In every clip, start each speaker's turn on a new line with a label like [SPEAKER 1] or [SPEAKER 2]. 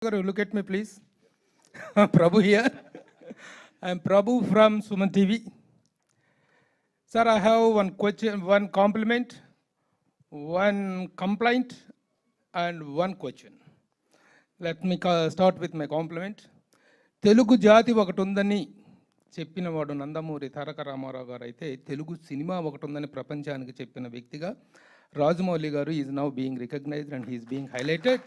[SPEAKER 1] Look at me, please. Prabhu here. I am Prabhu from Suman TV. Sir, I have one question, one compliment, one complaint, and one question. Let me start with my compliment. Telugu జాతి ఒకటి ఉందని చెప్పినవాడు నందమూరి తారక రామారావు గారు అయితే Telugu cinema ఒకటి ఉందని ప్రపంచానికి చెప్పిన వ్యక్తిగా Rajamouli garu is now being recognised and he's being highlighted.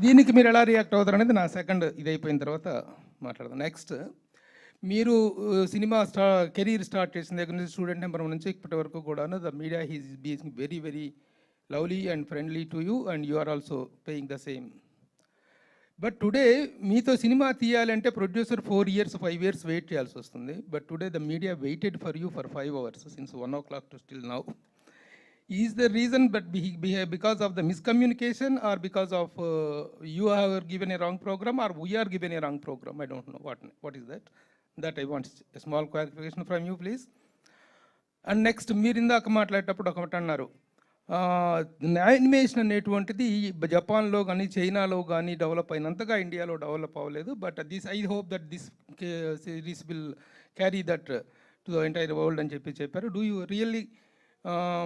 [SPEAKER 1] దీనికి మీరు ఎలా రియాక్ట్ అవుతారు అనేది నా సెకండ్ ఇది అయిపోయిన తర్వాత మాట్లాడదాం. నెక్స్ట్, మీరు సినిమా కెరీర్ స్టార్ట్ చేసిన దగ్గర నుంచి స్టూడెంట్ నెంబర్ నుంచి ఇప్పటి వరకు కూడా the media has being very very lovely and friendly to you and you are also paying the same. But today మీతో సినిమా తీయాలంటే ప్రొడ్యూసర్ 4 years 5 years వెయిట్ చేయాల్సి వస్తుంది. But today the media waited for you for 5 hours since 1 o'clock to still now. Is the reason but because of the miscommunication or because of you have given a wrong program or we are given a wrong program? I don't know what is that. That I want a small clarification from you, please. And next, మీరు ఇందాక మాట్లాడేటప్పుడు ఒకటి అన్నారు, animation అనేటువంటిది జపాన్లో కానీ చైనాలో కానీ డెవలప్ అయినంతగా ఇండియాలో డెవలప్ అవ్వలేదు. But I hope that this series will carry that to the entire world అని చెప్పారు. Do you really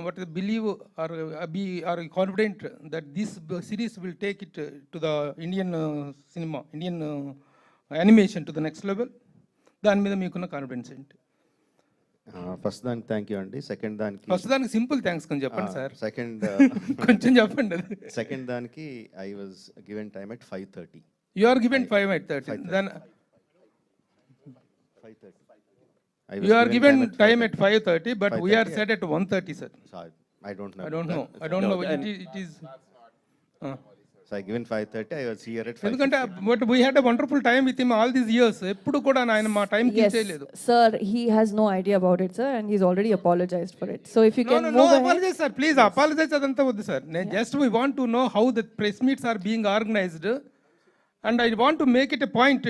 [SPEAKER 1] what is believe or are confident that this series will take it to the Indian cinema, Indian animation to the next level? దాని మీద మీకున్న confidence ఏంటి?
[SPEAKER 2] First దానికి thank you అండి. Second దానికి
[SPEAKER 1] simple thanks కొంచెం చెప్పండి sir.
[SPEAKER 2] Second
[SPEAKER 1] కొంచెం చెప్పండి.
[SPEAKER 2] సెకండ్ దానికి I was given time at 5:30.
[SPEAKER 1] You are given 5:30. Then
[SPEAKER 2] 5:30.
[SPEAKER 1] You are given time at 5:30, but we are set at 1:30, sir.
[SPEAKER 2] Sorry, I don't know.
[SPEAKER 1] I don't know. It is.
[SPEAKER 2] So I given 5:30. I was here at 5:30.
[SPEAKER 1] ఎందుకంటే but we had a wonderful time with him all these years. ఎప్పుడు కూడా ఆయన మా time తీసేయలేదు.
[SPEAKER 3] Sir, he has no idea about it, sir, and he's already apologized for it. So if you can
[SPEAKER 1] No
[SPEAKER 3] move
[SPEAKER 1] apologize, sir. Please apologize. అదంతా వద్దు sir. Just we want to know how the press meets are being organized, and I want to make it a point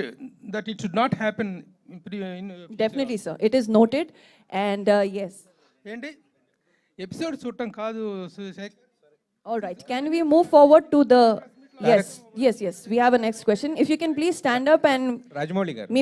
[SPEAKER 1] that it should not happen.
[SPEAKER 3] Definitely, sir. It is noted, and yes.
[SPEAKER 1] ఏంటి episode చూడటం కాదు.
[SPEAKER 3] All right. Can we move forward to the? Yes. We have a next question. If you can please stand up and
[SPEAKER 4] Rajamouli గారు
[SPEAKER 3] మీ